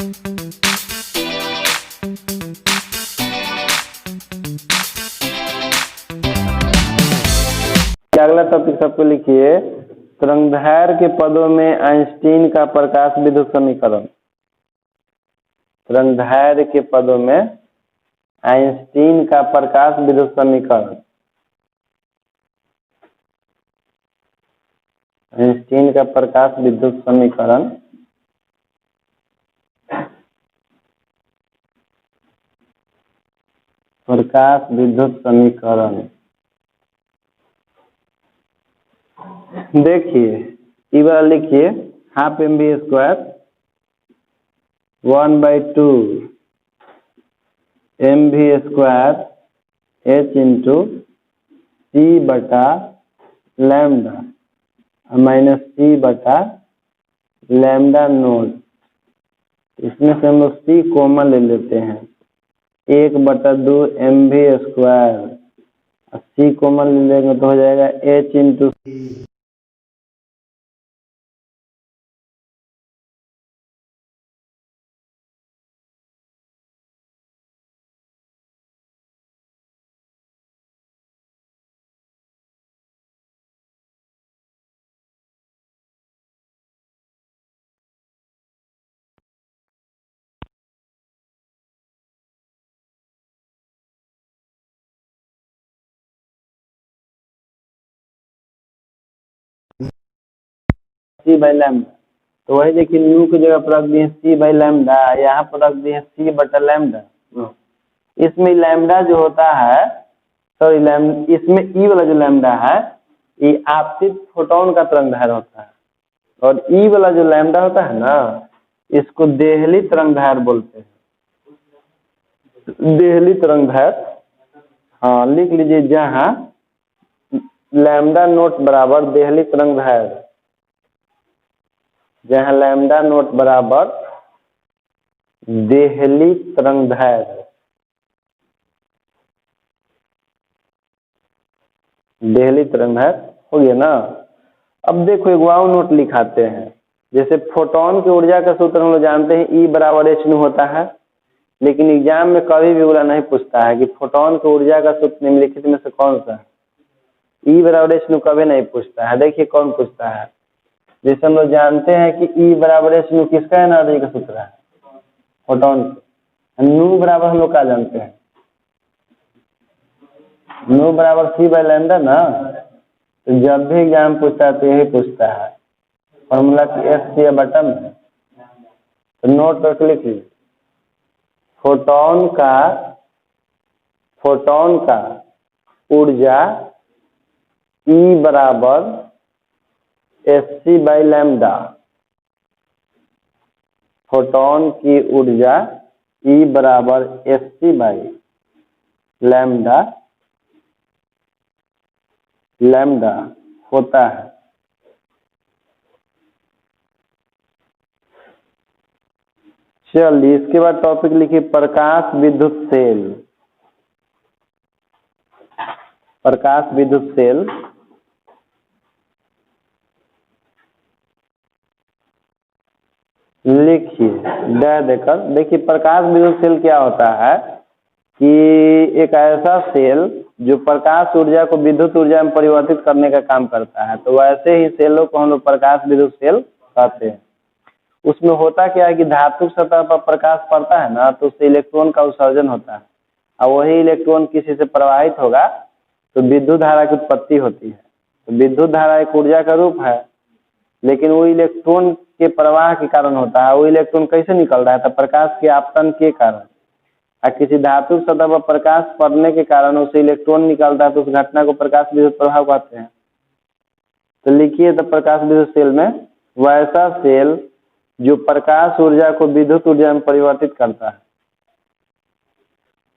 अगला टॉपिक सबको लिखिए, तरंगदैर्घ्य के पदों में आइंस्टीन का प्रकाश विद्युत समीकरण। तरंगदैर्घ्य के पदों में आइंस्टीन का प्रकाश विद्युत समीकरण। आइंस्टीन का प्रकाश विद्युत समीकरण प्रकाश विद्युत समीकरण। देखिए ई बार लिखिए, half mv² 1/2 mv² h into c बटा लैम्डा माइनस c बटा लैम्डा नोट। इसमें से हम लोग c कॉमन ले लेते हैं, 1/2 mv², c कॉमन ले लेंगे तो हो जाएगा h into c by lambda. तो वही देखिए, न्यू की जगह पर रख दिए c बाई लैम्डा, यहाँ पर रख दिए c बटा लैम्डा। इसमें लैम्डा जो होता है, सॉरी इसमें ई वाला जो लैम्डा है ये आपतित फोटोन का तरंगदैर्घ्य होता है, और ई वाला जो लैम्डा होता है ना, इसको देहली तरंगदैर्घ्य बोलते हैं। देहली तरंगदैर्घ्य, हाँ लिख लीजिए, जहाँ लैम्डा नोट बराबर देहली तरंगदैर्घ्य, जहाँ लैम्डा नोट बराबर देहली तरंगदैर्घ्य। देहली तरंगदैर्घ्य हो गया ना। अब देखो एक वाव नोट लिखाते हैं। जैसे फोटोन की ऊर्जा का सूत्र हम लोग जानते हैं, E बराबर h न्यू होता है, लेकिन एग्जाम में कभी भी बोला नहीं पूछता है कि फोटोन की ऊर्जा का सूत्र निम्नलिखित में से कौन सा है। E बराबर h न्यू कभी नहीं पूछता है। देखिए कौन पूछता है, जैसे हम लोग जानते हैं कि E बराबर h न्यू किसका एनर्जी का सूत्र है, फोटोन। न्यू बराबर हम लोग क्या जानते हैं, न्यू बराबर c बाई लैम्डा ना। तो जब भी एग्जाम पूछता है तो यही पूछता है, फॉर्मूला की एस या बटन है, तो नोट करके लिख लीजिए। फोटोन का ऊर्जा E बराबर Sc बाई लैम्डा। फोटोन की ऊर्जा E बराबर Sc बाई लैम्डा होता है। चलिए इसके बाद टॉपिक लिखिए, प्रकाश विद्युत सेल। प्रकाश विद्युत सेल लिखिए डह देकर। देखिए प्रकाश विद्युत सेल क्या होता है कि एक ऐसा सेल जो प्रकाश ऊर्जा को विद्युत ऊर्जा में परिवर्तित करने का काम करता है। तो वैसे ही सेलों को हम लोग प्रकाश विद्युत सेल कहते हैं। उसमें होता क्या है कि धातु सतह पर प्रकाश पड़ता है ना, तो उससे इलेक्ट्रॉन का उत्सर्जन होता है, और वही इलेक्ट्रॉन किसी से प्रवाहित होगा तो विद्युत धारा की उत्पत्ति होती है। तो विद्युत धारा एक ऊर्जा का रूप है, लेकिन वो इलेक्ट्रॉन के प्रवाह के कारण होता है। वो इलेक्ट्रॉन कैसे निकल रहा है, तो प्रकाश के आपतन के कारण। और किसी धातु सतह पर प्रकाश पड़ने के कारण उसे इलेक्ट्रॉन निकलता है, तो उस घटना को प्रकाश विद्युत प्रभाव कहते हैं। तो लिखिए, तो प्रकाश विद्युत सेल में वैसा सेल जो प्रकाश ऊर्जा को विद्युत ऊर्जा में परिवर्तित करता है,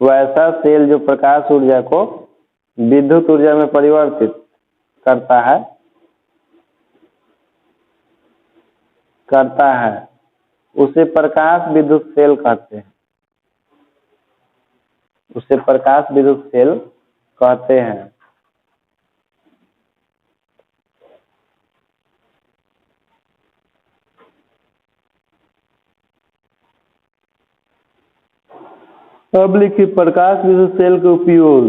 वैसा सेल जो प्रकाश ऊर्जा को विद्युत ऊर्जा में परिवर्तित करता है उसे प्रकाश विद्युत सेल कहते हैं। उसे प्रकाश विद्युत सेल कहते हैं। अब लिखिए प्रकाश विद्युत सेल के उपयोग।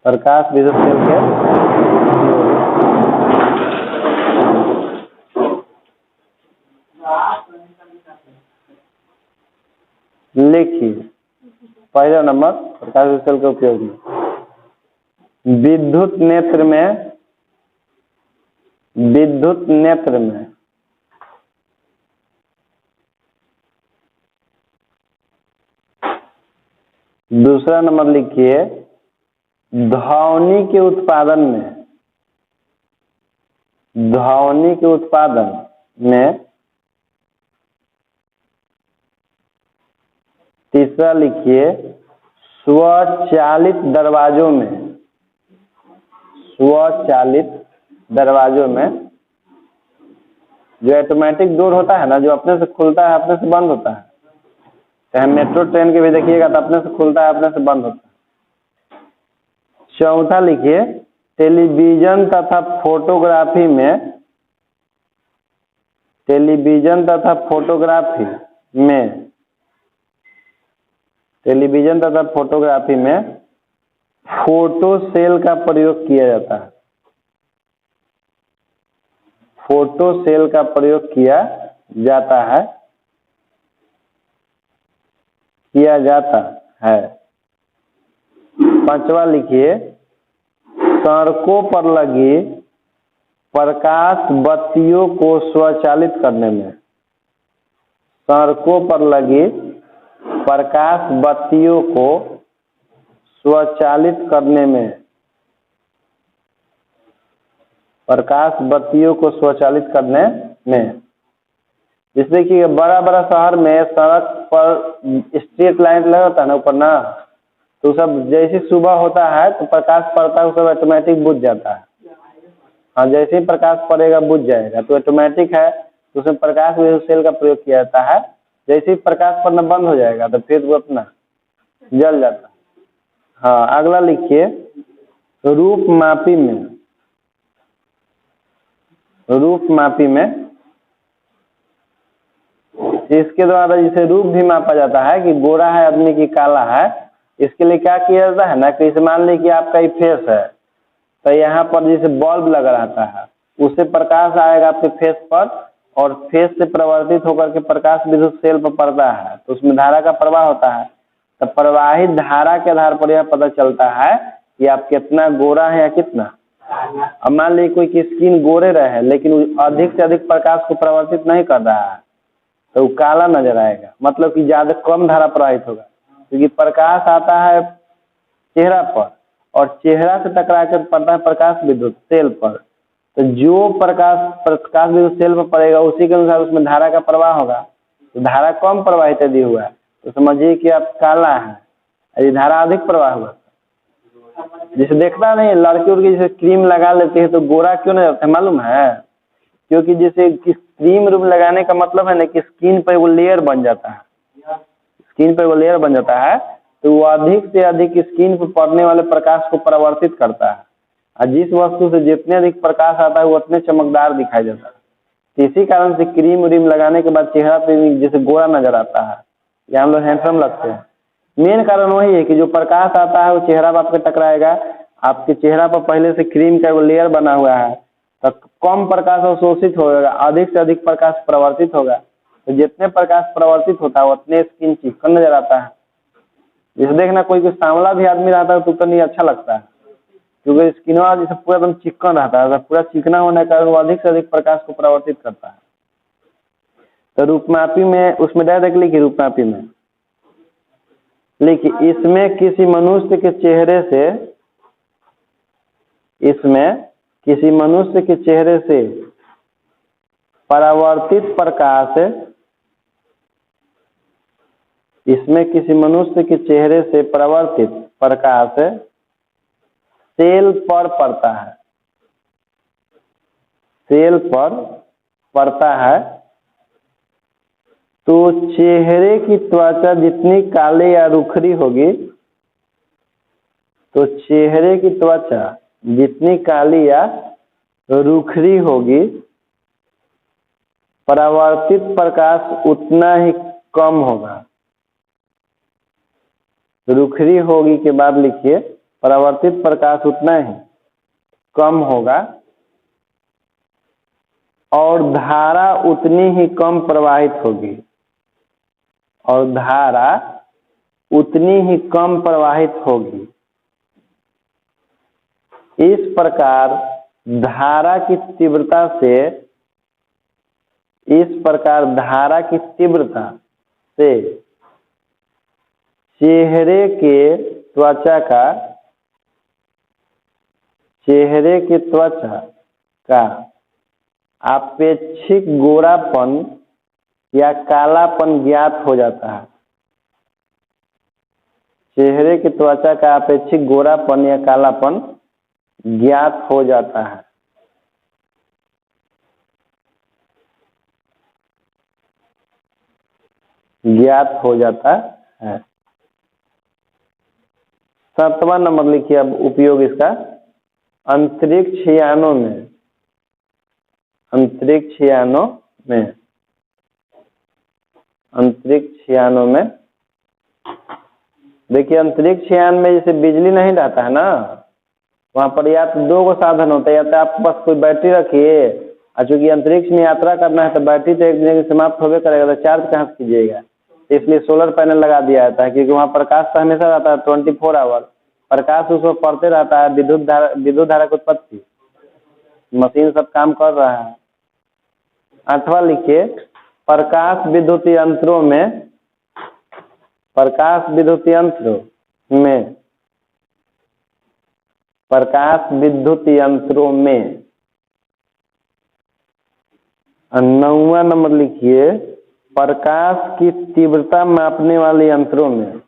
प्रकाश विद्युत सेल के लिखिए पहला नंबर प्रकाश विद्युत सेल के उपयोग में विद्युत नेत्र में दूसरा नंबर लिखिए ध्वनि के उत्पादन में तीसरा लिखिए स्वचालित दरवाजों में जो ऑटोमेटिक डोर होता है ना, जो अपने से खुलता है अपने से बंद होता है, चाहे मेट्रो ट्रेन के भी देखिएगा तो अपने से खुलता है अपने से बंद होता है। चौथा लिखिए टेलीविजन तथा फोटोग्राफी में फोटो सेल का प्रयोग किया जाता है। किया जाता है। पांचवा लिखिए सड़कों पर लगी प्रकाश बत्तियों को स्वचालित करने में प्रकाश बत्तियों को स्वचालित करने में जिससे कि बड़ा बड़ा शहर में सड़क पर स्ट्रीट लाइट लगा होता है ना ऊपर ना, तो सब जैसे सुबह होता है तो प्रकाश पड़ता है, सब ऑटोमेटिक बुझ जाता है। हाँ, जैसे ही प्रकाश पड़ेगा बुझ जाएगा, तो ऑटोमेटिक है, तो उसमें प्रकाश विद्युत सेल का प्रयोग किया जाता है। जैसे ही प्रकाश पड़ना बंद हो जाएगा तो फिर वो अपना जल जाता है। हाँ, अगला लिखिए रूपमापी में इसके द्वारा जिसे रूप भी मापा जाता है कि गोरा है आदमी की काला है, इसके लिए क्या किया जाता है ना कि इसे मान लीजिए कि आपका ये फेस है, तो यहाँ पर जैसे बल्ब लगा रहता है, उससे प्रकाश आएगा आपके फेस पर और फेस से परिवर्तित होकर के प्रकाश विद्युत सेल पर पड़ता है, तो उसमें धारा का प्रवाह होता है। तो प्रवाहित धारा के आधार पर यह पता चलता है कि आप कितना गोरा है या कितना। अब मान लीजिए कोई की स्किन गोरे रहे लेकिन अधिक से अधिक प्रकाश को परिवर्तित नहीं कर रहा है, तो वो काला नजर आएगा, मतलब कि ज्यादा कम धारा प्रवाहित होगा, क्योंकि प्रकाश आता है चेहरा पर और चेहरा से टकरा कर पड़ता है प्रकाश विद्युत सेल पर। तो जो प्रकाश विद्युत सेल पर पड़ेगा उसी के अनुसार उसमें धारा का प्रवाह होगा। तो धारा कम प्रवाहित यदि हुआ है तो समझिए कि आप काला है, यदि धारा अधिक प्रवाह हुआ, जैसे देखता नहीं लड़की उड़की जैसे क्रीम लगा लेती है तो गोरा क्यों नहीं होता है मालूम है? क्योंकि जैसे क्रीम रूम लगाने का मतलब है ना कि स्किन पर वो लेयर बन जाता है, तो वो अधिक से अधिक स्किन पर पड़ने वाले प्रकाश को परावर्तित करता है, और जिस वस्तु से जितने अधिक प्रकाश आता है वो उतने चमकदार दिखाई देता है। तो इसी कारण से क्रीम व्रीम लगाने के बाद चेहरा पे जैसे गोरा नजर आता है या हम लोग हैंडसम लगते हैं। मेन कारण वही है कि जो प्रकाश आता है वो चेहरा पर आपके टकराएगा, आपके चेहरा पर पहले से क्रीम का वो लेयर बना हुआ है, तो कम प्रकाश अवशोषित होगा, अधिक से अधिक प्रकाश प्रवर्तित होगा। तो जितने प्रकाश प्रवर्तित होता है उतने स्किन चिकन नजर आता है। जैसे देखना कोई सांवला भी आदमी रहता है तो नहीं अच्छा लगता है, क्योंकि स्किनवा जैसे पूरा एकदम चिकन रहता है, पूरा चिकना होने के कारण वो अधिक से अधिक प्रकाश को परावर्तित करता है। तो रूपमापी में उसमें डायरेक्ट लिखिए, रूपमापी में लिखिए इसमें किसी मनुष्य के चेहरे से परावर्तित प्रकाश, इसमें किसी मनुष्य के चेहरे से परावर्तित प्रकाश सेल पर पड़ता है, तो चेहरे की त्वचा जितनी काली या रुखरी होगी, परावर्तित प्रकाश उतना ही कम होगा। रुखरी होगी के बाद लिखिए परावर्तित प्रकाश उतना ही कम होगा और धारा उतनी ही कम प्रवाहित होगी, और धारा उतनी ही कम प्रवाहित होगी। इस प्रकार धारा की तीव्रता से चेहरे के त्वचा का आपेक्षिक गोरापन या कालापन ज्ञात हो जाता है। चेहरे की त्वचा का आपेक्षिक गोरापन या कालापन ज्ञात हो जाता है। ज्ञात हो जाता है। 7वां नंबर लिखिए अब उपयोग इसका। अंतरिक्ष यानों में देखिए, अंतरिक्ष यान में जैसे बिजली नहीं रहता है ना, वहां पर या तो 2 साधन होता है, या तो आपके पास कोई बैटरी रखिए, और चूंकि अंतरिक्ष में यात्रा करना है तो बैटरी तो एक जगह समाप्त होबे करेगा, तो चार्ज कहाँ से कीजिएगा। इसलिए सोलर पैनल लगा दिया जाता है, क्योंकि वहाँ प्रकाश तो हमेशा रहता है 24 आवर, प्रकाश उसको पड़ते रहता है। विद्युत धारा की उत्पत्ति, मशीन सब काम कर रहा है। 8वां लिखिए प्रकाश विद्युत यंत्रों में 9वां नंबर लिखिए प्रकाश की तीव्रता मापने वाले यंत्रों में।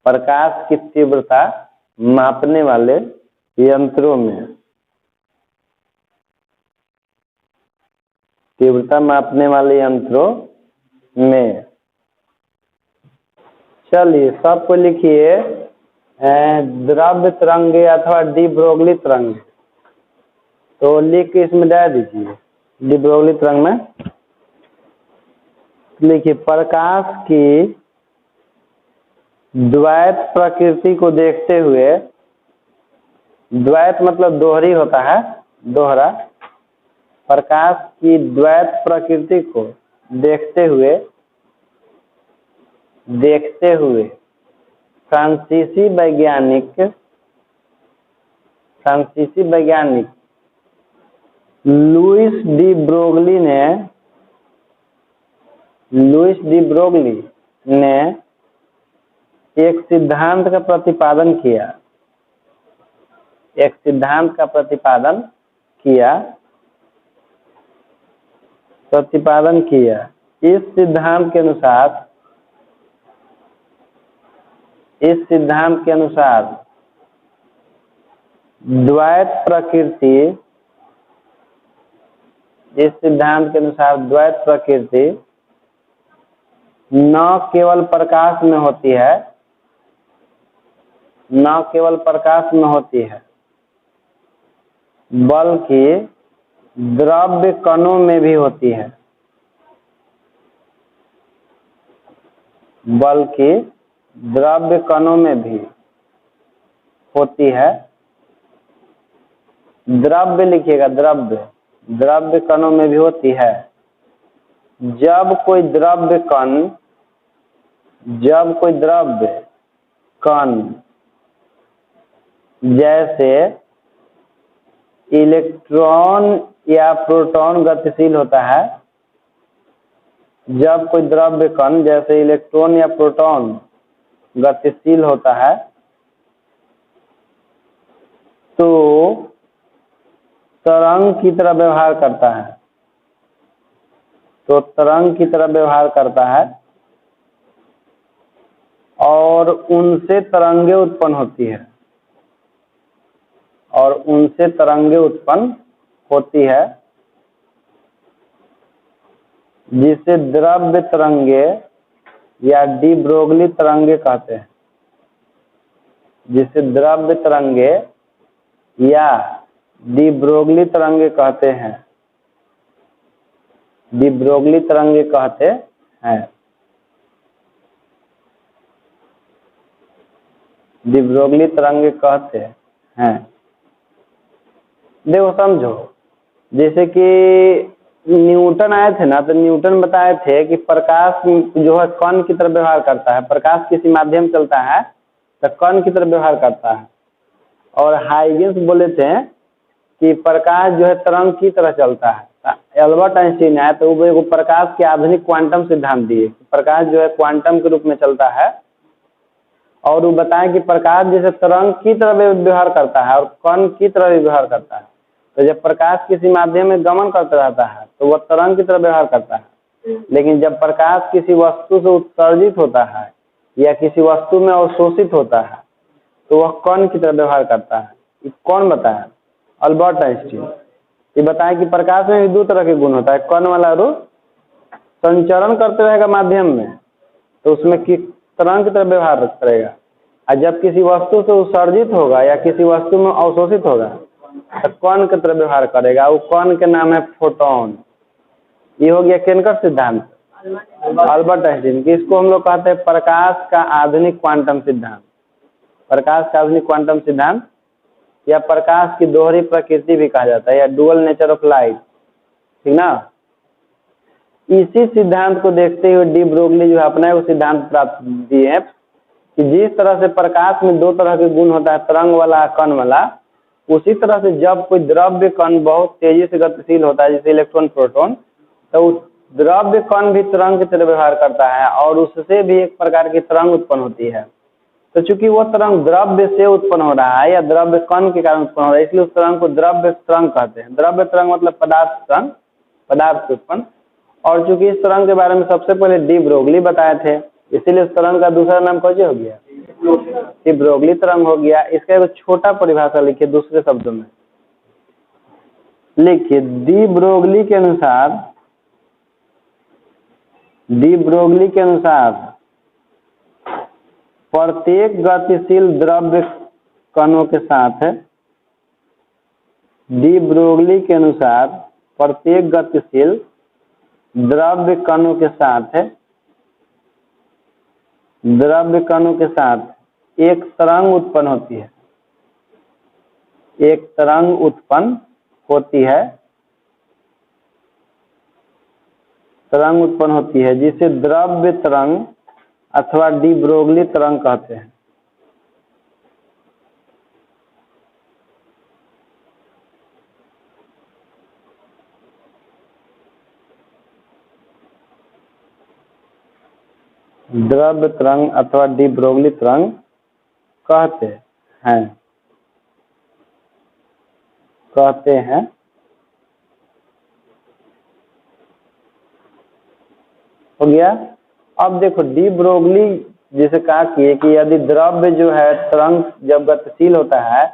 प्रकाश की तीव्रता मापने वाले यंत्रों में चलिए सबको लिखिए द्रव्य तरंगे अथवा डी ब्रोगली तरंगे। तो लिख के इसमें डाल दीजिए। डी ब्रोगली तरंग में लिखिए प्रकाश की द्वैत प्रकृति को देखते हुए, द्वैत मतलब दोहरी होता है, दोहरा। प्रकाश की द्वैत प्रकृति को देखते हुए फ्रांसीसी वैज्ञानिक लुइस डी ब्रोगली ने एक सिद्धांत का प्रतिपादन किया। इस सिद्धांत के अनुसार द्वैत प्रकृति न केवल प्रकाश में होती है बल्कि द्रव्य कणों में भी होती है। द्रव्य लिखिएगा, द्रव्य कणों में भी होती है। जब कोई द्रव्य कण जैसे इलेक्ट्रॉन या प्रोटॉन गतिशील होता है, जब कोई द्रव्य कण जैसे इलेक्ट्रॉन या प्रोटॉन गतिशील होता है तो तरंग की तरह व्यवहार करता है, और उनसे तरंगे उत्पन्न होती है, जिसे द्रव्य तरंगे या डी ब्रोगली तरंगे कहते हैं। डी ब्रोगली तरंग कहते हैं। देखो समझो, जैसे कि न्यूटन आए थे ना, तो न्यूटन बताए थे कि प्रकाश जो है कण की तरह व्यवहार करता है। प्रकाश किसी माध्यम चलता है तो कण की तरह व्यवहार करता है। और हाइगेंस बोले थे कि प्रकाश जो है तरंग की तरह चलता है। एल्बर्ट आइंस्टीन है तो वो प्रकाश के आधुनिक क्वांटम सिद्धांत दिए। प्रकाश जो है क्वांटम के रूप में चलता है, और वो बताएं कि प्रकाश जैसे तरंग की तरह व्यवहार करता है और कण की तरह व्यवहार करता है। तो जब प्रकाश किसी माध्यम में गमन करता रहता है तो वह तरंग की तरह व्यवहार करता है, लेकिन जब प्रकाश किसी वस्तु से उत्सर्जित होता है या किसी वस्तु में अवशोषित होता है तो वह कण की तरह व्यवहार करता है। ये कौन बताया? Albert Einstein. ये बताया कि प्रकाश में भी दो तरह के गुण होता है, कण वाला रूप संचरण करते रहेगा माध्यम में तो उसमें की तरंग की तरह व्यवहार करेगा, और जब किसी वस्तु से उत्सर्जित होगा या किसी वस्तु में अवशोषित होगा तो कण की तरह व्यवहार करेगा। वो कण के नाम है फोटोन। ये हो गया किनका सिद्धांत? अल्बर्ट आइंस्टीन की। इसको हम लोग कहते हैं प्रकाश का आधुनिक क्वांटम सिद्धांत। प्रकाश का आधुनिक क्वांटम सिद्धांत या प्रकाश की दोहरी प्रकृति भी कहा जाता है, या डुअल नेचर ऑफ लाइट, ठीक ना। इसी सिद्धांत को देखते हुए डी ब्रोगली जो अपना वो सिद्धांत प्राप्त दिए कि जिस तरह से प्रकाश में दो तरह के गुण होता है, तरंग वाला, कण वाला, उसी तरह से जब कोई द्रव्य कण बहुत तेजी से गतिशील होता है जैसे इलेक्ट्रॉन प्रोटॉन, तो उस द्रव्य कण भी तरंग की तरह व्यवहार करता है और उससे भी एक प्रकार की तरंग उत्पन्न होती है। तो चूंकि वो तरंग द्रव्य से उत्पन्न हो रहा है या द्रव्य कण के कारण उत्पन्न हो रहा है, इसलिए उस तरंग को द्रव्य तरंग कहते हैं। द्रव्य तरंग मतलब पदार्थ तरंग, पदार्थ से उत्पन्न। और चूंकि इस तरंग के बारे में सबसे पहले डी ब्रोगली बताए थे, इसीलिए उस तरंग का दूसरा नाम कैसे हो गया? डी ब्रोगली तरंग हो गया। इसका एक छोटा परिभाषा लिखिए दूसरे शब्दों में लिखिए। डी ब्रोगली के अनुसार, डी ब्रोगली के अनुसार प्रत्येक गतिशील द्रव्य कणों के साथ, डी ब्रोगली के अनुसार प्रत्येक गतिशील द्रव्य कणों के साथ, द्रव्य कणों के साथ एक तरंग उत्पन्न होती है, एक तरंग उत्पन्न होती है, तरंग उत्पन्न होती है जिसे द्रव्य तरंग अथवा डी ब्रोगली तरंग कहते हैं। द्रव्य तरंग अथवा डी ब्रोगली तरंग कहते हैं, कहते हैं। हो गया। अब देखो डी ब्रोगली जैसे कहा कि यदि द्रव्य जो है तरंग जब गतिशील होता है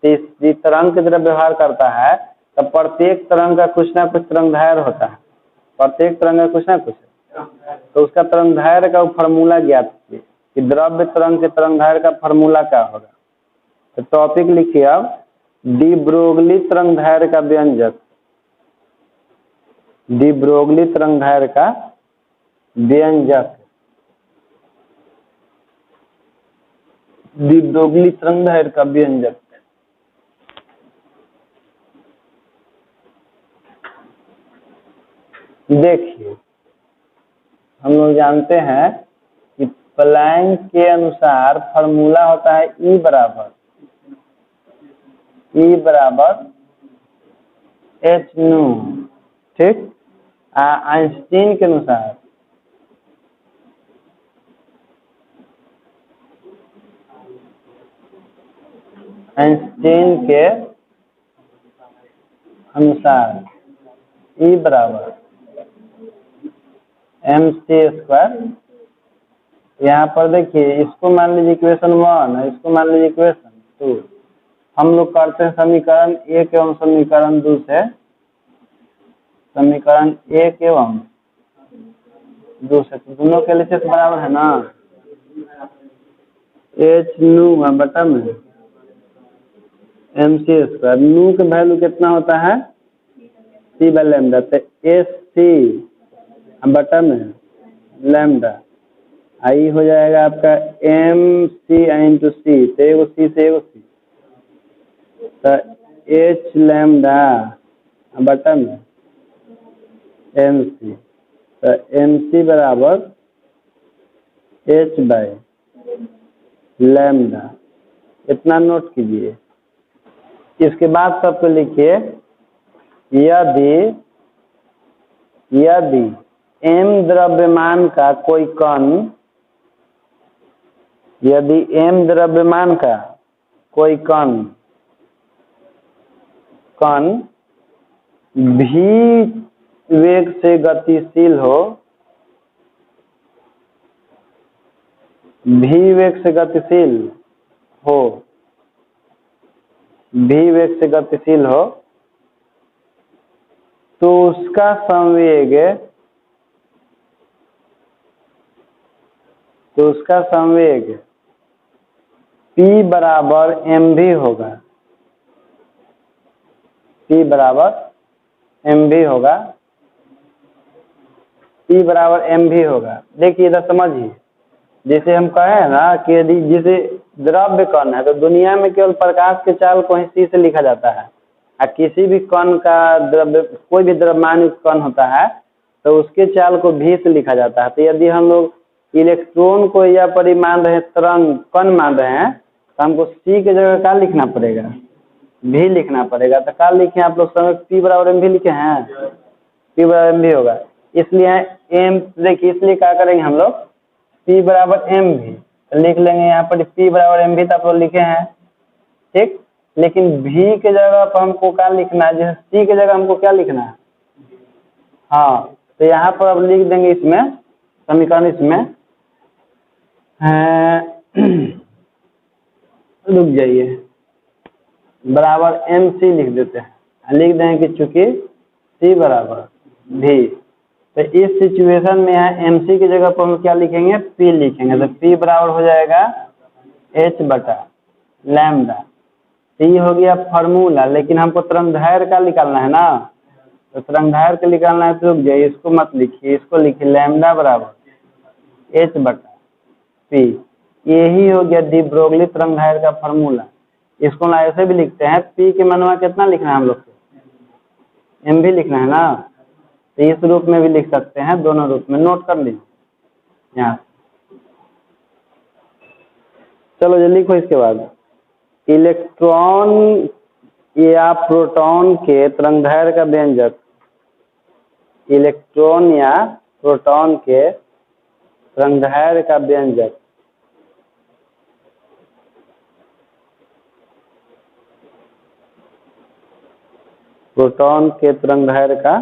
तो इस तरंग की तरह व्यवहार करता है, तो प्रत्येक तरंग का कुछ ना कुछ तरंगदैर्घ्य होता है, प्रत्येक तरंग का कुछ ना कुछ, तो उसका तरंगदैर्घ्य का फॉर्मूला ज्ञात कीजिए कि द्रव्य तरंग के तरंगदैर्घ्य का फॉर्मूला क्या होगा। तो टॉपिक लिखिए अब, डी ब्रोगली तरंगदैर्घ्य का व्यंजक, डी ब्रोगली तरंगदैर्घ्य का व्यंजक, डी ब्रोगली तरंगदैर्घ्य का व्यंजक। देखिए हम लोग जानते हैं कि प्लैंक के अनुसार फॉर्मूला होता है E बराबर h नू, ठीक। आइंस्टीन के अनुसार E बराबर mc²। यहाँ पर देखिए, इसको मान लीजिए इक्वेशन 1 है, इसको मान लीजिए इक्वेशन 2। हम लोग करते हैं समीकरण 1 एवं समीकरण 2 से, समीकरण 1 एवं 2 से, तो दोनों के LHS बराबर है ना, h नू बटा में mc²। नू का वैल्यू कितना होता है? c/λ, तो sc बटा में लैम्डा। आई हो जाएगा आपका एम सी इंटू सी, तो एगो सी से एगो सी, तो एच लैम्डा बटा में एम सी, तो एम सी बराबर एच बाई लैम्डा, इतना नोट कीजिए। इसके बाद सबको लिखिए, यदि यदि m द्रव्यमान का कोई कण, यदि m द्रव्यमान का कोई कण v वेग से गतिशील हो, v वेग से गतिशील हो, v वेग से गतिशील हो, तो उसका संवेग P बराबर mv होगा, P बराबर mv होगा, P बराबर mv होगा। देखिए इधर समझिए, जैसे हम कहे ना कि यदि जिसे द्रव्य कण है, तो दुनिया में केवल प्रकाश के चाल को ही C से लिखा जाता है, और किसी भी कण का द्रव्य, कोई भी द्रव्यमान युक्त कण होता है तो उसके चाल को V से लिखा जाता है। तो यदि हम लोग इलेक्ट्रॉन को या परिमाण रहे तरंग कण मान रहे हैं, तो हमको C की जगह क्या लिखना पड़ेगा, V लिखना पड़ेगा। तो क्या लिखे आप लोग समय P बराबर mv लिखे हैं, P बराबर mv होगा। इसलिए m, देखिए इसलिए क्या करेंगे हम लोग, P बराबर mv लिख लेंगे यहाँ पर, P बराबर mv तो आप लोग लिखे हैं, ठीक। लेकिन V के जगह पर हमको क्या लिखना है, जैसे C के जगह हमको क्या लिखना है, हाँ, तो यहाँ पर अब लिख देंगे इसमें समीकरण, इसमें रुक जाइए, बराबर mc लिख देते हैं, लिख देंगे कि चूंकि C बराबर V, तो इस सिचुएशन में यहाँ mc की जगह पर हम क्या लिखेंगे, P लिखेंगे, तो P बराबर हो जाएगा h बटा लैम्डा। तो ये हो गया फार्मूला, लेकिन हमको तरंगदैर्घ्य का निकालना है ना, तो तरंगदैर्घ्य का निकालना है, तो रुक जाइए, इसको मत लिखिए, इसको लिखिए लैम्डा बराबर h बटा P। यही हो गया डी ब्रोगली तरंगदैर्घ्य का फार्मूला। इसको ना ऐसे भी लिखते हैं, P के मनवा कितना लिखना है हम लोग को, mv लिखना है ना, तो इस रूप में भी लिख सकते हैं, दोनों रूप में नोट कर लीजिए यहाँ। चलो जल्दी लिखो। इसके बाद इलेक्ट्रॉन या प्रोटॉन के तरंगदैर्घ्य का व्यंजक, इलेक्ट्रॉन या प्रोटॉन के तरंगदैर्घ्य का व्यंजक, प्रोटॉन के तरंगदैर्घ्य का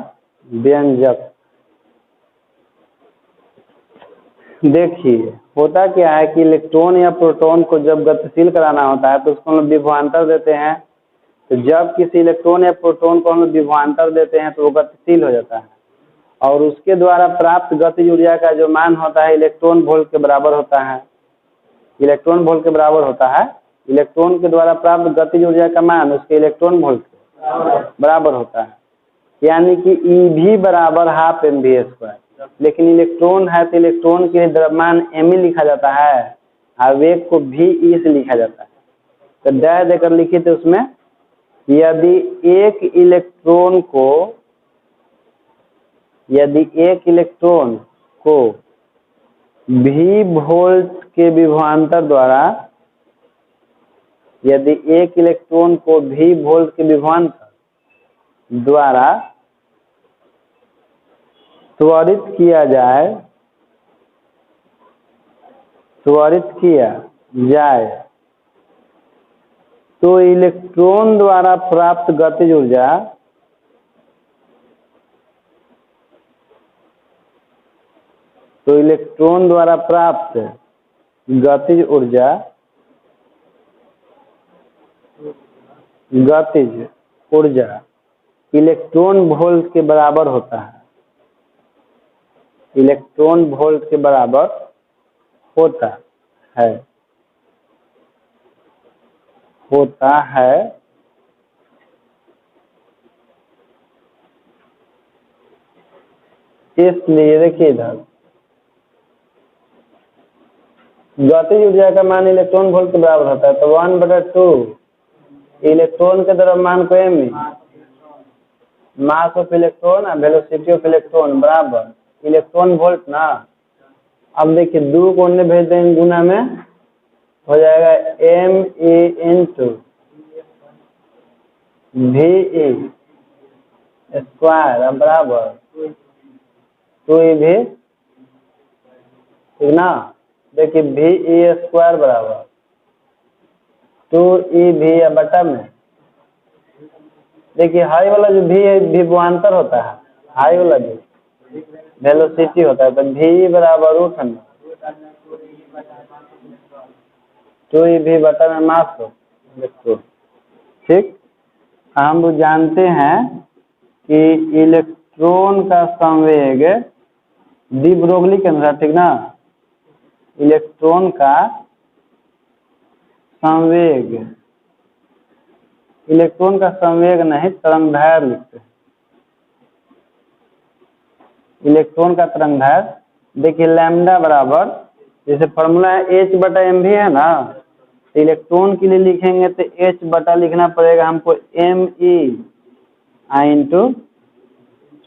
व्यंजक। देखिए होता क्या है कि इलेक्ट्रॉन या प्रोटॉन को जब गतिशील कराना होता है तो उसको हम लोग विभवांतर देते हैं। तो जब किसी इलेक्ट्रॉन या प्रोटॉन को हम लोग विभवांतर देते हैं तो वो गतिशील हो जाता है, और उसके द्वारा प्राप्त गतिज ऊर्जा का जो मान होता है इलेक्ट्रॉन वोल्ट के बराबर होता है, इलेक्ट्रॉन वोल्ट के बराबर होता है। इलेक्ट्रॉन के द्वारा प्राप्त गतिज ऊर्जा का मान उसके इलेक्ट्रॉन वोल्ट के बराबर होता है, यानी कि EV बराबर हाफ mv स्क्वायर। लेकिन इलेक्ट्रॉन है तो इलेक्ट्रॉन के द्रव्यमान m लिखा जाता है, और वेग को VE से लिखा जाता है। तो डैश देकर लिखिए, तो उसमें यदि एक इलेक्ट्रॉन को V वोल्ट के विभवांतर द्वारा, यदि एक इलेक्ट्रॉन को V वोल्ट के विभवांतर द्वारा त्वरित किया जाए तो इलेक्ट्रॉन द्वारा प्राप्त गतिज ऊर्जा इलेक्ट्रॉन वोल्ट के बराबर होता है, इलेक्ट्रॉन वोल्ट के बराबर होता है। इसलिए देखिए इधर गतिज ऊर्जा का मान इलेक्ट्रॉन वोल्ट के बराबर होता है, तो 1/2 इलेक्ट्रॉन के द्रव्यमान को एम, मास ऑफ इलेक्ट्रॉन और वेलोसिटी ऑफ इलेक्ट्रॉन बराबर इलेक्ट्रॉन वोल्ट ना। अब देखिए 2 को उन्हें भेज देंगे गुना में, हो जाएगा ME इंटू VE स्क्वायर बराबर 2EV, ठीक ना। देखिए VE स्क्वायर बराबर 2EV बटा में, देखिए हाई वाला जो भी है विभवांतर होता है, हाई वाला भी वेलोसिटी होता है, तो VE बराबर √100 2EV बटा में मास हो इलेक्ट्रॉन, ठीक। हम लोग जानते हैं कि इलेक्ट्रॉन का संवेग डी ब्रोगली के अनुसार, ठीक ना, इलेक्ट्रॉन का संवेग, इलेक्ट्रॉन का संवेग नहीं तरंगदैर्घ्य लिखते हैं, इलेक्ट्रॉन का तरंगदैर्घ्य। देखिए लैम्डा बराबर, जैसे फॉर्मूला है H/mv है ना, तो इलेक्ट्रॉन के लिए लिखेंगे तो H बटा लिखना पड़ेगा हमको ME इंटू,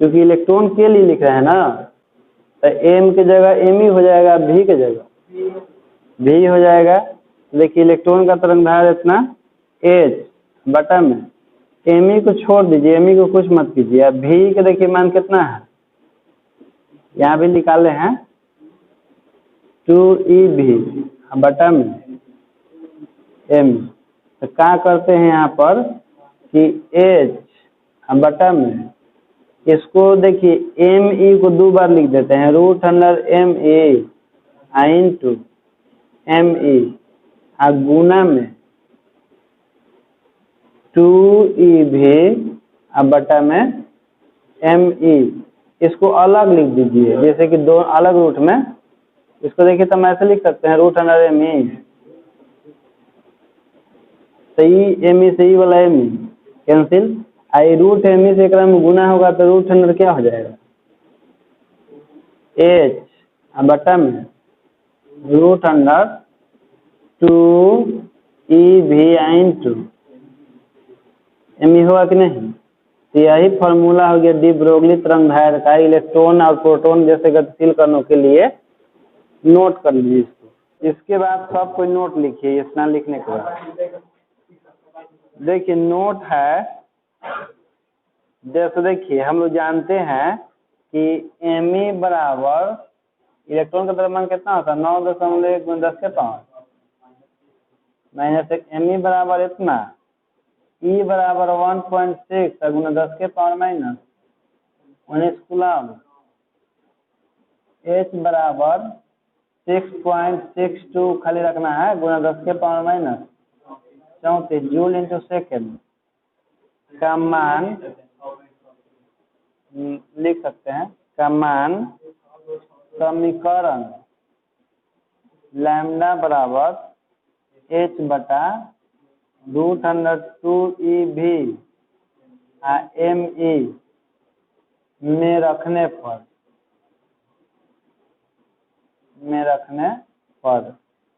चूंकि इलेक्ट्रॉन के लिए लिख रहे हैं ना, तो M की जगह ME हो जाएगा, V की जगह V हो जाएगा। देखिए इलेक्ट्रॉन का तरंगदैर्घ्य इतना H बटा में ME को छोड़ दीजिए, ME को कुछ मत कीजिए। अब V के देखिए मान कितना है, यहाँ भी निकाले हैं 2EV बटा में M। तो क्या करते हैं यहाँ पर कि H बटा में, इसको देखिए ME को 2 बार लिख देते हैं, √ME इंटू ME गुना में 2EV बटा में ME। इसको अलग लिख दीजिए, जैसे कि 2 अलग रूट में, इसको देखिए तो हम ऐसे लिख सकते हैं √ME, सही ME सही वाला ME कैंसिल, आई √ME से एक में गुना होगा तो √100 क्या हो जाएगा, H बटा में √100 2EV इंटू ME होगा कि नहीं। तो यही फॉर्मूला हो गया डी ब्रोगली तरंगदैर्घ्य का, इलेक्ट्रॉन और प्रोटॉन जैसे गतिशील कणों के लिए। नोट कर लीजिए इसको। इसके बाद सब कोई नोट लिखिए, इतना लिखने के बाद देखिए नोट है, जैसे देखिए हम लोग जानते हैं कि ME बराबर इलेक्ट्रॉन का द्रव्यमान कितना होता है, 9.1 × 10 के पावर माइनस 1, ME बराबर इतना, E बराबर 1.6 × 10 के पावर माइनस 19 कूलम, H बराबर 6.62 खाली रखना है गुना 10 के power minus 34 joule into second का मान लिख सकते हैं, का मान समीकरण लैम्डा बराबर H बटा √100 2EV ME में रखने पर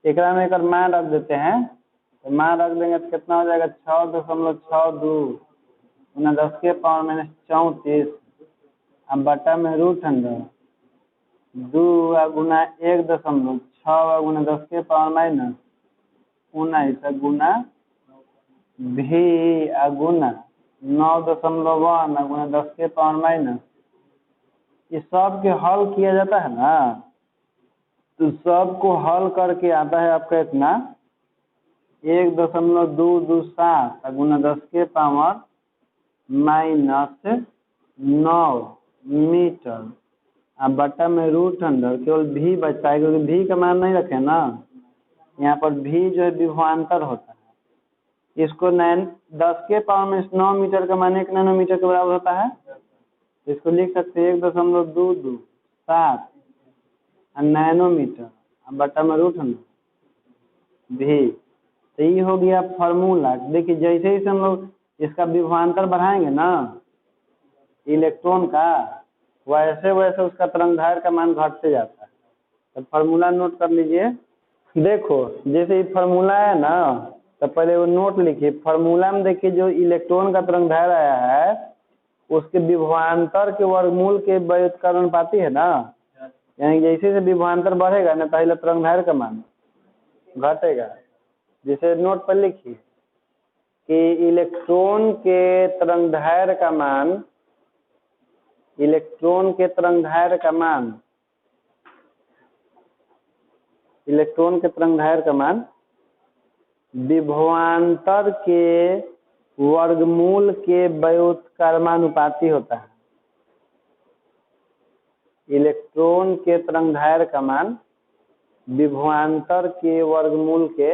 एक में एक मान रख देते हैं, तो मान रख देंगे तो कितना हो जाएगा 6.62 × 10 के पावर माइनस 34 अब बटा में √100 2 गुना 1.6 गुना 10 के पावर माइनस 19 गुना V गुना 9.1 गुना 10 के पावर माइनस, ये सब के हल किया जाता है ना, तो सबको हल करके आता है आपका इतना 1.227 गुना 10 के पावर माइनस 9 मीटर अब बटा में √100, केवल V बचता है क्योंकि V का मान नहीं रखे ना, यहाँ पर V जो है विभवांतर होता है, इसको 10 के पावर में 9 मीटर का मान 1 नैनोमीटर के बराबर होता है, इसको लिख सकते हैं 1.227 नैनोमीटर अब बटा में √100 V। तो ये हो गया फार्मूला। देखिए जैसे ही हम लोग इसका विभवांतर बढ़ाएंगे ना इलेक्ट्रॉन का, वैसे वैसे उसका तरंगदैर्घ्य का मान घटते जाता है। तो फार्मूला नोट कर लीजिए, देखो जैसे ये फार्मूला है ना, तो पहले वो नोट लिखिए। फार्मूला में देखिए जो इलेक्ट्रॉन का तरंगदैर्घ्य आया है उसके विभवांतर के वर्गमूल के व्युत्क्रमानुपाती है ना, यानी जैसे जैसे विभवांतर बढ़ेगा ना पहले तरंगदैर्घ्य का मान घटेगा। जैसे नोट पर लिखिए कि इलेक्ट्रॉन के तरंगदैर्घ्य का मान, इलेक्ट्रॉन के तरंगदैर्घ्य का मान, इलेक्ट्रॉन के तरंगदैर्घ्य का मान विभवांतर के वर्गमूल के व्युत्क्रमानुपाती होता है। इलेक्ट्रॉन के तरंगदैर्घ्य का मान विभवांतर के वर्गमूल के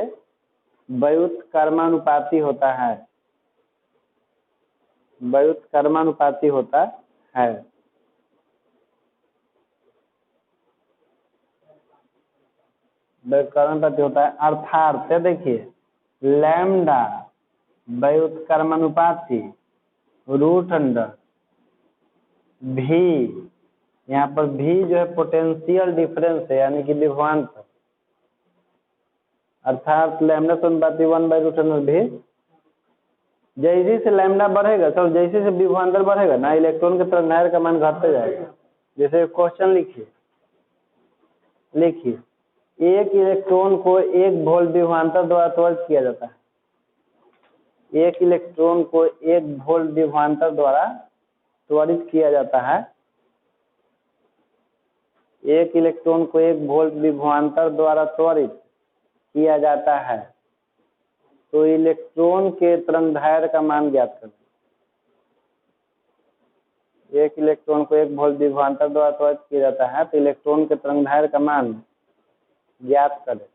व्युत्क्रमानुपाती होता है, व्युत्क्रमानुपाती होता है। व्युत्क्रमानुपाती होता है अर्थात देखिए लैम्डा व्युत्क्रमानुपाती रूट अंडर भी, यहाँ पर भी जो है पोटेंशियल डिफरेंस है यानी कि विभवांतर, अर्थात लैम्डा समानुपाती 1/√भी। जैसे से लैम्डा बढ़ेगा तो जैसे से विभवांतर बढ़ेगा ना इलेक्ट्रॉन के तरंगदैर्घ्य का मान घटते जाएगा। जैसे क्वेश्चन लिखिए, लिखिए एक इलेक्ट्रॉन को 1 वोल्ट विभवांतर द्वारा त्वरित किया जाता है। एक इलेक्ट्रॉन को 1 वोल्ट विभवांतर द्वारा त्वरित किया जाता है। एक इलेक्ट्रॉन को 1 वोल्ट विभवांतर द्वारा त्वरित किया जाता है तो इलेक्ट्रॉन के तरंगदैर्घ्य का मान ज्ञात करें। एक इलेक्ट्रॉन को 1 वोल्ट विभवांतर द्वारा त्वरित किया जाता है तो इलेक्ट्रॉन के तरंगदैर्घ्य का मान ज्ञात करें,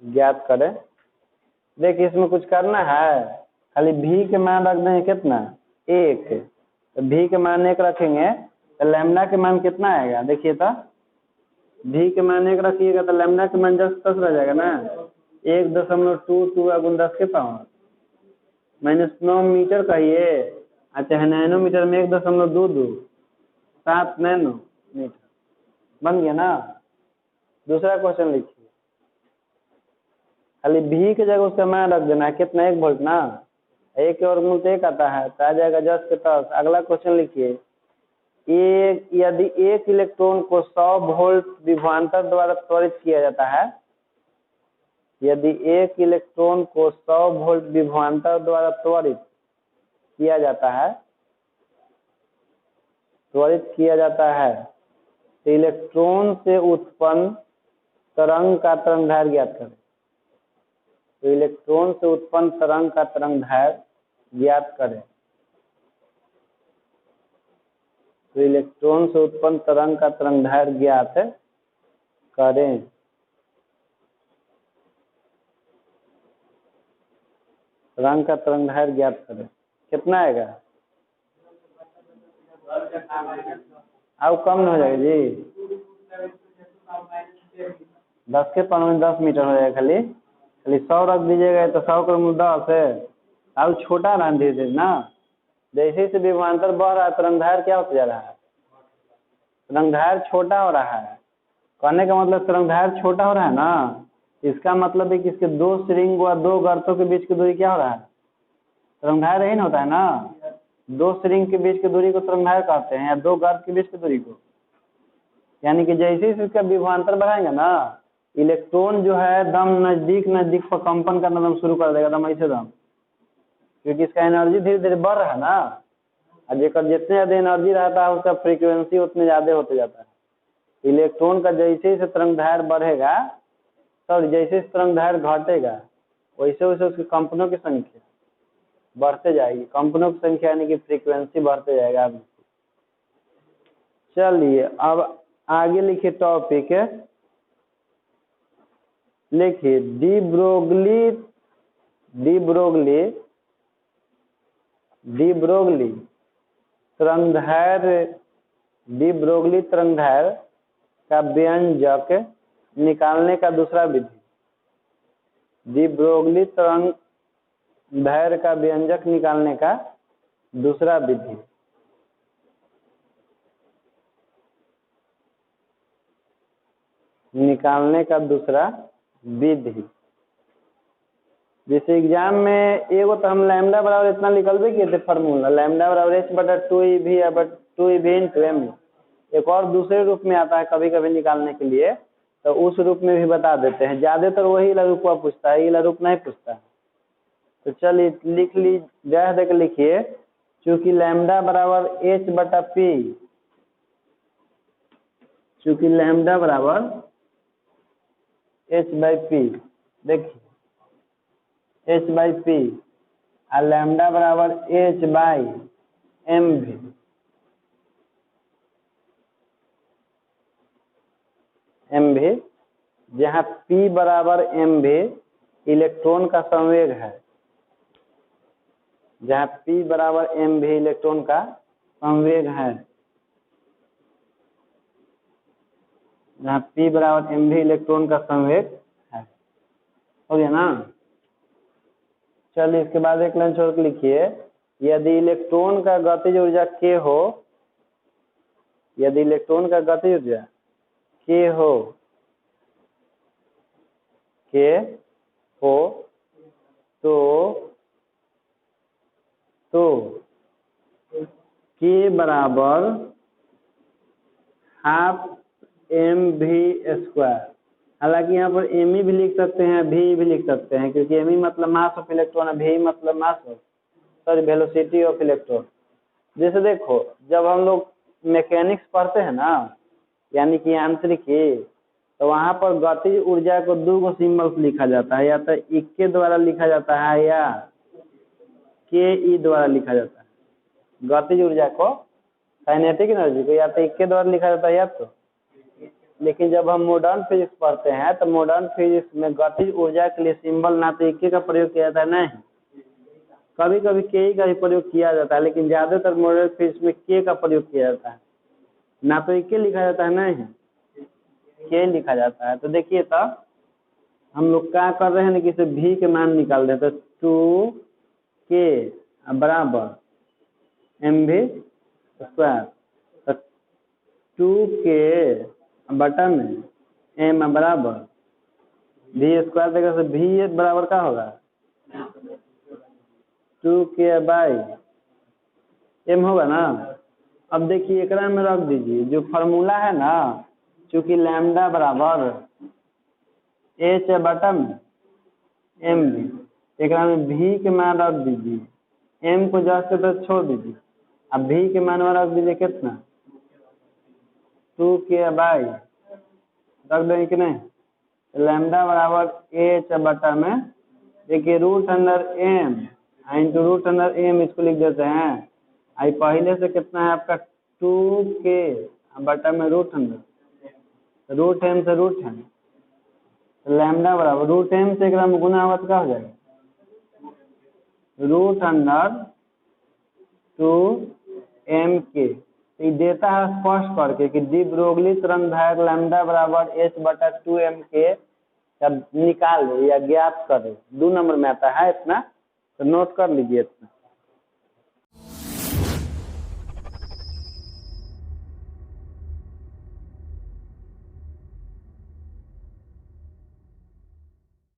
ज्ञात करें। देखिए इसमें कुछ करना है, खाली भी के मान रख देंगे कितना 1, तो भी के मान 1 रखेंगे तो लैम्डा के मान कितना आएगा। देखिए तो भी के मान 1 रखिएगा तो लैम्डा के मान 10 रह जाएगा ना, 1.22 × 10 के पावर -9 मीटर कहिए। अच्छा है नैनोमीटर में 1.22 7 नैनोमीटर बन गया ना। दूसरा क्वेश्चन लिखिए, खाली भी की जगह उसका मान रख देना है कितना 1 वोल्ट ना, 1 के वर्गमूल तो 1 आता है तो आ जाएगा 10 के 10। अगला क्वेश्चन लिखिए, यदि एक इलेक्ट्रॉन को 100 वोल्ट विभवांतर द्वारा त्वरित किया जाता है, यदि एक इलेक्ट्रॉन को 100 वोल्ट विभवांतर द्वारा त्वरित किया जाता है, त्वरित किया जाता है तो इलेक्ट्रॉन से उत्पन्न तरंग का तरंगदैर्घ्य ज्ञात करें। तो इलेक्ट्रॉन से उत्पन्न तरंग का तरंगदैर्घ्य ज्ञात करें। तो इलेक्ट्रॉन से उत्पन्न तरंग का तरंगदैर्घ्य ज्ञात करें। तरंग का तरंगदैर्घ्य ज्ञात करें, कितना आएगा? अब कम हो जाएगा जी, 10 के पावर में 10 मीटर हो जाएगा। खाली 100 रख दीजिएगा तो 100 का मूल 10 है। अब छोटा ना धीरे धीरे ना, जैसे से विभवांतर बढ़ रहा है तरंगदैर्घ्य क्या होता जा रहा है, तरंगदैर्घ्य छोटा हो रहा है। कहने का मतलब तरंगदैर्घ्य छोटा हो रहा है ना, इसका मतलब है कि इसके 2 श्रृंग व 2 गर्तों के बीच की दूरी क्या हो रहा है, तरंगदैर्घ्य यही होता है ना। 2 श्रृंग के बीच की दूरी को तरंगदैर्घ्य कहते हैं या 2 गर्त के बीच की दूरी को। यानी कि जैसे ही इसका विभवांतर बढ़ाएंगे ना इलेक्ट्रॉन जो है दम नजदीक नजदीक पर कंपन करना दम शुरू कर देगा, दम ऐसे दम, क्योंकि इसका एनर्जी धीरे धीरे बढ़ रहा है ना। और जेकर जितने ज़्यादा एनर्जी रहता है उसका फ्रीक्वेंसी उतने ज़्यादा होते जाता है। इलेक्ट्रॉन का जैसे ही तरंगदैर्घ्य बढ़ेगा तो जैसे तरंगदैर्घ्य घटेगा वैसे वैसे उसकी कंपनों की संख्या बढ़ते जाएगी। कंपनों की संख्या यानी कि फ्रीक्वेंसी बढ़ते जाएगा। चलिए अब आगे लिखिए टॉपिक, लिखिए डी ब्रोगली तरंगदैर्घ्य का व्यंजक निकालने का दूसरा विधि। डी ब्रोगली तरंगदैर्घ्य का व्यंजक निकालने का दूसरा विधि। निकालने का दूसरा विधि। जैसे एग्जाम में एगो तो हम लैम्डा बराबर इतना निकलबे किए थे फार्मूला, लैम्डा बराबर एच बटा 2EV इंटू एम। एक और दूसरे रूप में आता है कभी कभी निकालने के लिए, तो उस रूप में भी बता देते हैं। ज्यादातर वही रूप पूछता है, ये रूप नहीं पूछता है। तो चलिए लिख ली, जय देकर लिखिए, चूंकि लैम्डा बराबर एच बटा पी, चूंकि लैम्डा बराबर एच बाई पी, देखिए एच बाई पी और लैम्डा बराबर एच बाई एम भी। एम भी जहाँ पी बराबर एम भी इलेक्ट्रॉन का संवेग है, जहाँ पी बराबर एम भी इलेक्ट्रॉन का संवेग है, जहाँ पी बराबर एम भी इलेक्ट्रॉन का संवेग है। हो गया ना। चलिए इसके बाद एक लाइन छोड़ के लिखिए, यदि इलेक्ट्रॉन का गतिज ऊर्जा के हो, यदि इलेक्ट्रॉन का गतिज ऊर्जा के हो, के हो तो के बराबर हाफ एम भी स्क्वायर। हालांकि यहाँ पर एम भी लिख सकते हैं, भी लिख सकते हैं, क्योंकि एम मतलब मास ऑफ इलेक्ट्रॉन है, भी मतलब mass of sorry velocity of electron. जैसे देखो जब हम लोग मैकेनिक्स पढ़ते हैं ना, यानी कि यांत्रिकी, तो वहां पर गतिज ऊर्जा को दो गो सिंबल लिखा जाता है, या तो इक्के द्वारा लिखा जाता है या के ई द्वारा लिखा जाता है। गतिज ऊर्जा को, काइनेटिक एनर्जी को, या तो इक्के द्वारा लिखा जाता है या तो। लेकिन जब हम मॉडर्न फिजिक्स पढ़ते हैं तो मॉडर्न फिजिक्स में गतिज ऊर्जा के लिए सिंबल ना तो इक्के का प्रयोग किया जाता है, नहीं, कभी कभी के का भी प्रयोग किया जाता है, लेकिन ज्यादातर मॉडर्न फिजिक्स में के का प्रयोग किया जाता है। ना तो इक्के लिखा जाता है, नहीं के लिखा जाता है। तो देखिए तो हम लोग क्या कर रहे हैं ना, कि भी के मान निकाल रहे हैं। तो 2k बराबर एम भी स्क्वायर, तो 2k बटा में एम बराबर भी स्क्वायर देगा, तो भी बराबर क्या होगा 2k बाई एम होगा ना। अब देखिए एकरा में रख दीजिए जो फार्मूला है ना, चूंकि लैम्डा बराबर एच बटा में एम भी, एकरा में भी के मान रख दीजिए, एम को जैसे तो छोड़ दीजिए, अब भी के मान में रख दीजिए कितना 2k बाई, रख देंगे कि नहीं, लैम्डा बराबर एच बटा में देखिए root under m into root under m, इसको लिख देते हैं। आई पहले से कितना है आपका 2k बटा में रूट अंडर रूट एम से रूट एम, लैम्डा बराबर रूट एम से एक गुना हुआ तो क्या हो जाएगा रूट अंडर 2m के। देता है स्पष्ट करके कि डी ब्रोगली तरंग दैर्घ्य लैम्डा बराबर h बटा 2m के जब निकाल या ज्ञात करे, 2 नंबर में आता है इतना, तो नोट कर लीजिए इतना।